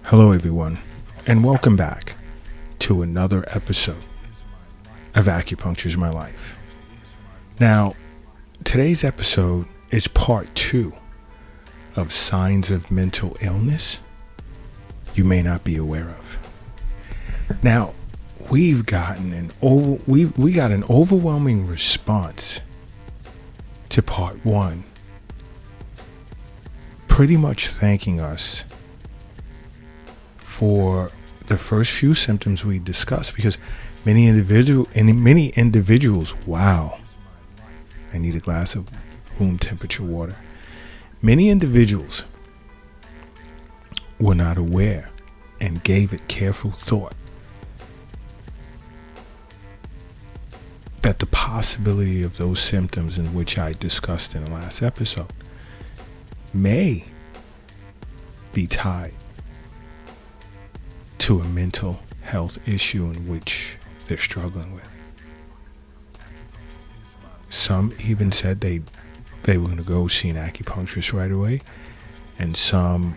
Hello, everyone, and welcome back to another episode of Acupuncture is My Life. Now, today's episode is part 2 of signs of mental illness you may not be aware of. Now, we got an overwhelming response to part 1, pretty much thanking us for the first few symptoms we discussed, because many individuals, wow, I need a glass of room temperature water. Many individuals were not aware and gave it careful thought that the possibility of those symptoms in which I discussed in the last episode may be tied to a mental health issue in which they're struggling with. Some even said they were going to go see an acupuncturist right away, and some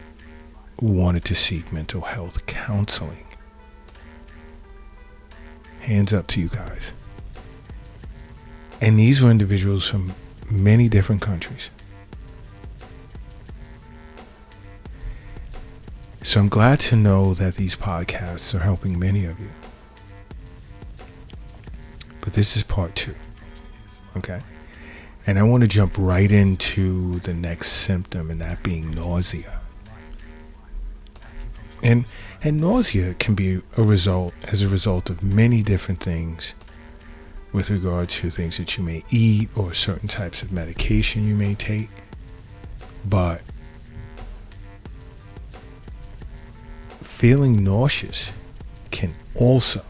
wanted to seek mental health counseling. Hands up to you guys. And these were individuals from many different countries. So I'm glad to know that these podcasts are helping many of you. But this is part 2, okay? And I want to jump right into the next symptom, and that being nausea. And nausea can be as a result of many different things with regard to things that you may eat or certain types of medication you may take. But feeling nauseous can also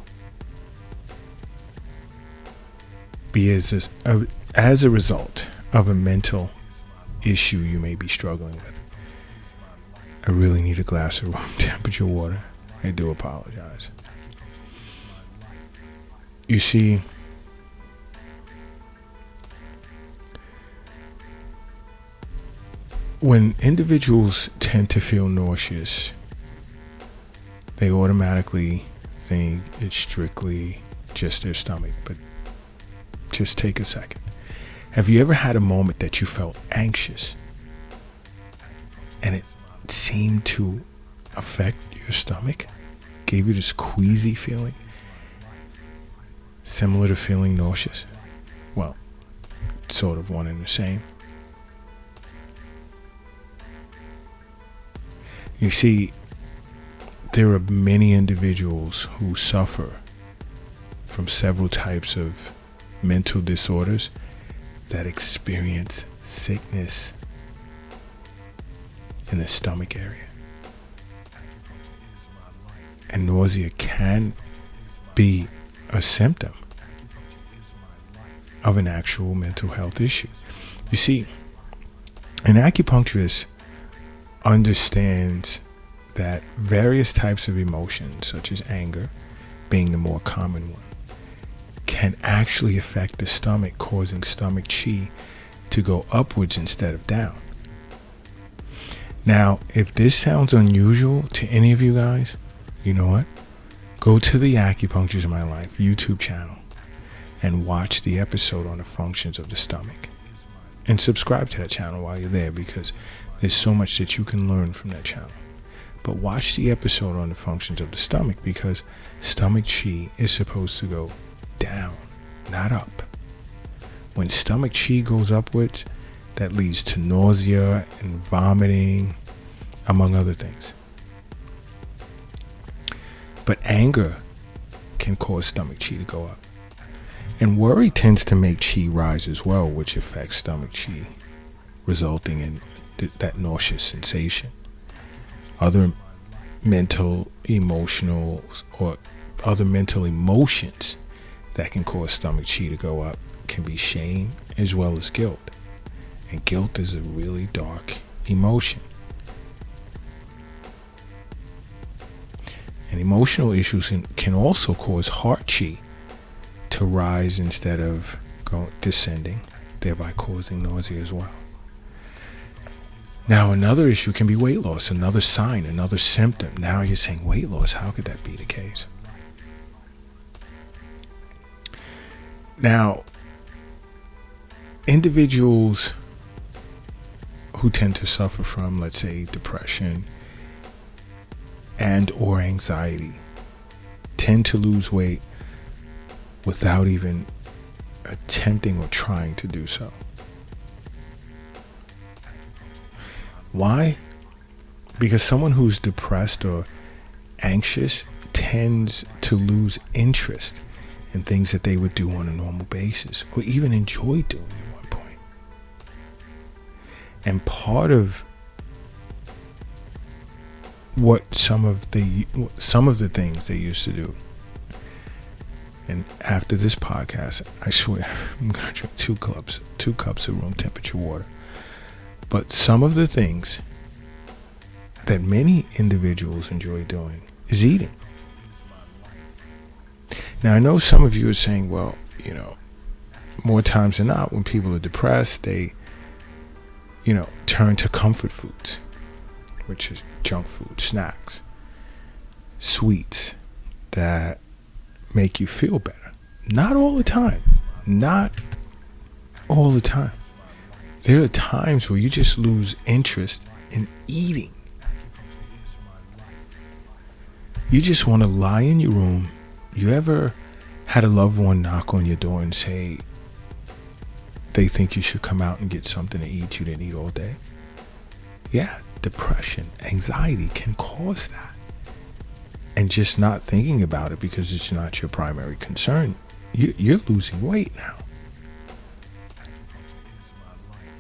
be as a result of a mental issue you may be struggling with. I really need a glass of room temperature water. I do apologize. You see, when individuals tend to feel nauseous, they automatically think it's strictly just their stomach. But just take a second. Have you ever had a moment that you felt anxious and it seemed to affect your stomach? Gave you this queasy feeling? Similar to feeling nauseous? Well, sort of one and the same. You see, there are many individuals who suffer from several types of mental disorders that experience sickness in the stomach area. And nausea can be a symptom of an actual mental health issue. You see, an acupuncturist understands that various types of emotions, such as anger being the more common one, can actually affect the stomach, causing stomach chi to go upwards instead of down. Now, if this sounds unusual to any of you guys, you know what? Go to the Acupuncture is My Life YouTube channel and watch the episode on the functions of the stomach. And subscribe to that channel while you're there, because there's so much that you can learn from that channel. But watch the episode on the functions of the stomach, because stomach chi is supposed to go down, not up. When stomach chi goes upwards, that leads to nausea and vomiting, among other things. But anger can cause stomach chi to go up. And worry tends to make chi rise as well, which affects stomach chi, resulting in that nauseous sensation. Other mental, emotional, or other mental emotions that can cause stomach chi to go up can be shame as well as guilt. And guilt is a really dark emotion. And emotional issues can also cause heart chi to rise instead of descending, thereby causing nausea as well. Now, another issue can be weight loss, another sign, another symptom. Now you're saying weight loss, how could that be the case? Now, individuals who tend to suffer from, let's say, depression and or anxiety tend to lose weight without even attempting or trying to do so. Why? Because someone who's depressed or anxious tends to lose interest in things that they would do on a normal basis or even enjoy doing at one point. And part of what some of the things they used to do, and after this podcast, I swear I'm gonna drink 2 cups of room temperature water. But some of the things that many individuals enjoy doing is eating. Now, I know some of you are saying, well, more times than not, when people are depressed, they, turn to comfort foods, which is junk food, snacks, sweets that make you feel better. Not all the time. Not all the time. There are times where you just lose interest in eating. You just want to lie in your room. You ever had a loved one knock on your door and say they think you should come out and get something to eat you didn't eat all day? Yeah, depression, anxiety can cause that. And just not thinking about it because it's not your primary concern, you're losing weight now.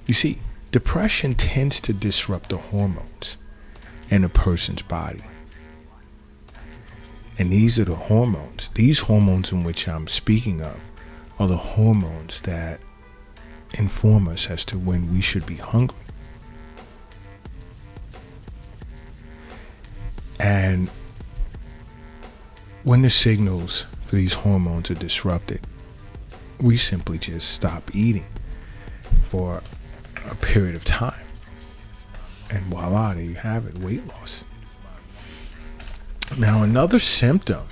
You see, depression tends to disrupt the hormones in a person's body. And these are the hormones. These hormones in which I'm speaking of are the hormones that inform us as to when we should be hungry. And when the signals for these hormones are disrupted, we simply just stop eating for a period of time. And voila, there you have it, weight loss. Now, another symptom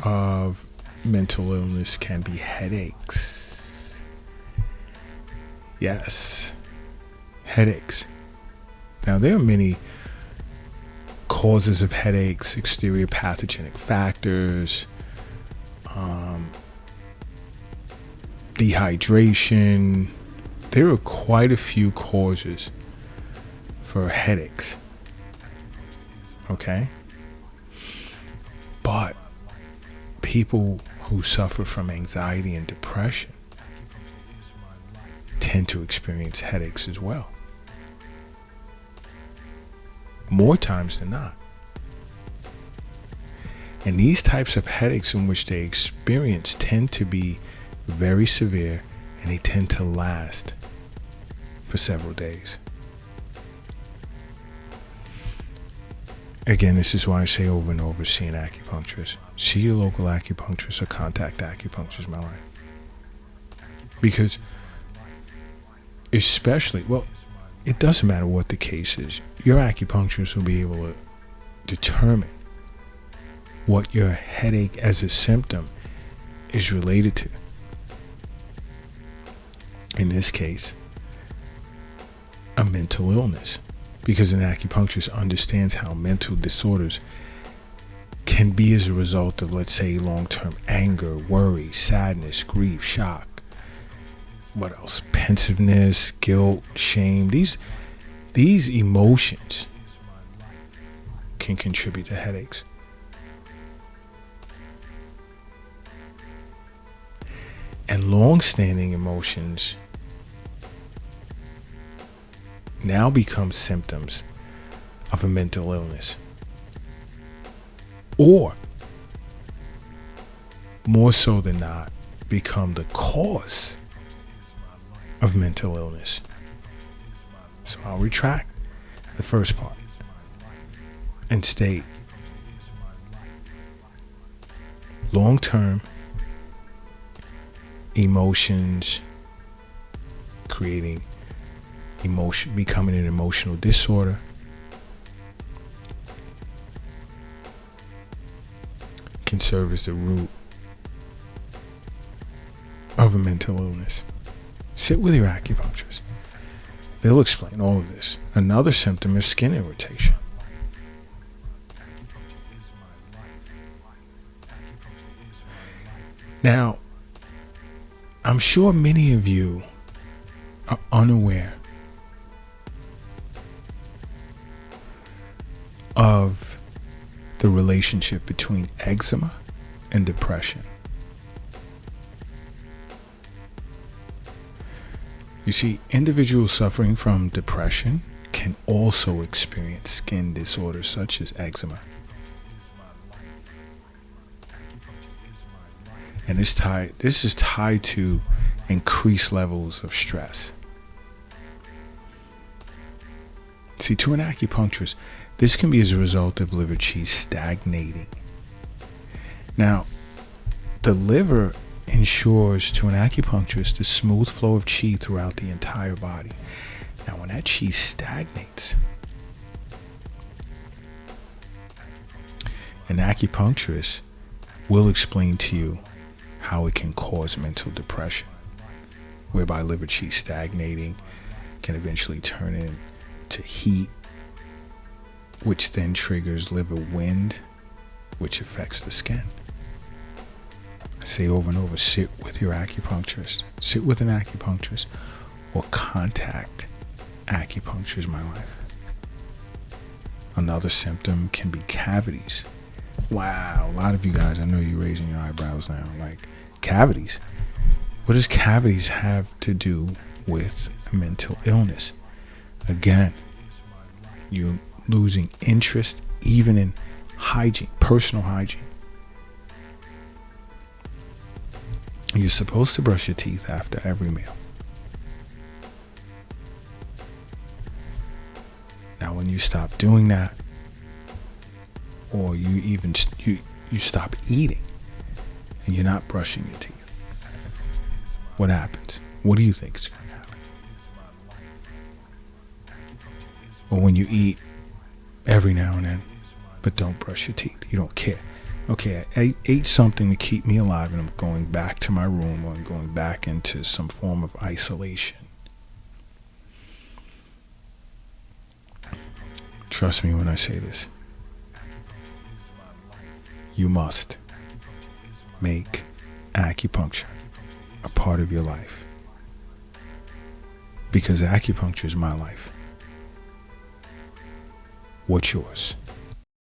of mental illness can be headaches. Yes, headaches. Now, there are many causes of headaches, exterior pathogenic factors, dehydration. There are quite a few causes for headaches. Okay? But people who suffer from anxiety and depression tend to experience headaches as well. More times than not. And these types of headaches in which they experience tend to be very severe, and they tend to last for several days. Again, this is why I say over and over, see an acupuncturist. See your local acupuncturist or contact acupuncturists, my life. Because especially, well, it doesn't matter what the case is. Your acupuncturist will be able to determine what your headache as a symptom is related to. In this case, a mental illness. Because an acupuncturist understands how mental disorders can be as a result of, let's say, long-term anger, worry, sadness, grief, shock. What else? Pensiveness, guilt, shame. These emotions can contribute to headaches. And long-standing emotions now become symptoms of a mental illness. Or, more so than not, become the cause of mental illness. So I'll retract the first part and state long-term emotions creating becoming an emotional disorder, can serve as the root of a mental illness. Sit with your acupuncturist. They'll explain all of this. Another symptom is skin irritation. Now, I'm sure many of you are unaware of the relationship between eczema and depression. You see, individuals suffering from depression can also experience skin disorders such as eczema. And this is tied to increased levels of stress. See, to an acupuncturist, this can be as a result of liver qi stagnating. Now, the liver ensures to an acupuncturist the smooth flow of qi throughout the entire body. Now, when that qi stagnates, an acupuncturist will explain to you how it can cause mental depression, whereby liver qi stagnating can eventually turn into heat, which then triggers liver wind, which affects the skin. I say over and over, sit with your acupuncturist. Sit with an acupuncturist or contact Acupuncture is my life. Another symptom can be cavities. Wow, a lot of you guys, I know you're raising your eyebrows now. Like, cavities? What does cavities have to do with mental illness? Again, you're losing interest even in hygiene, personal hygiene. You're supposed to brush your teeth after every meal. Now, when you stop doing that, or you stop eating and you're not brushing your teeth, what happens? What do you think is going to happen? Or when you eat every now and then, but don't brush your teeth, you don't care. Okay, I ate something to keep me alive and I'm going back to my room, or I'm going back into some form of isolation. Trust me when I say this. You must make acupuncture a part of your life, because acupuncture is my life. What's yours?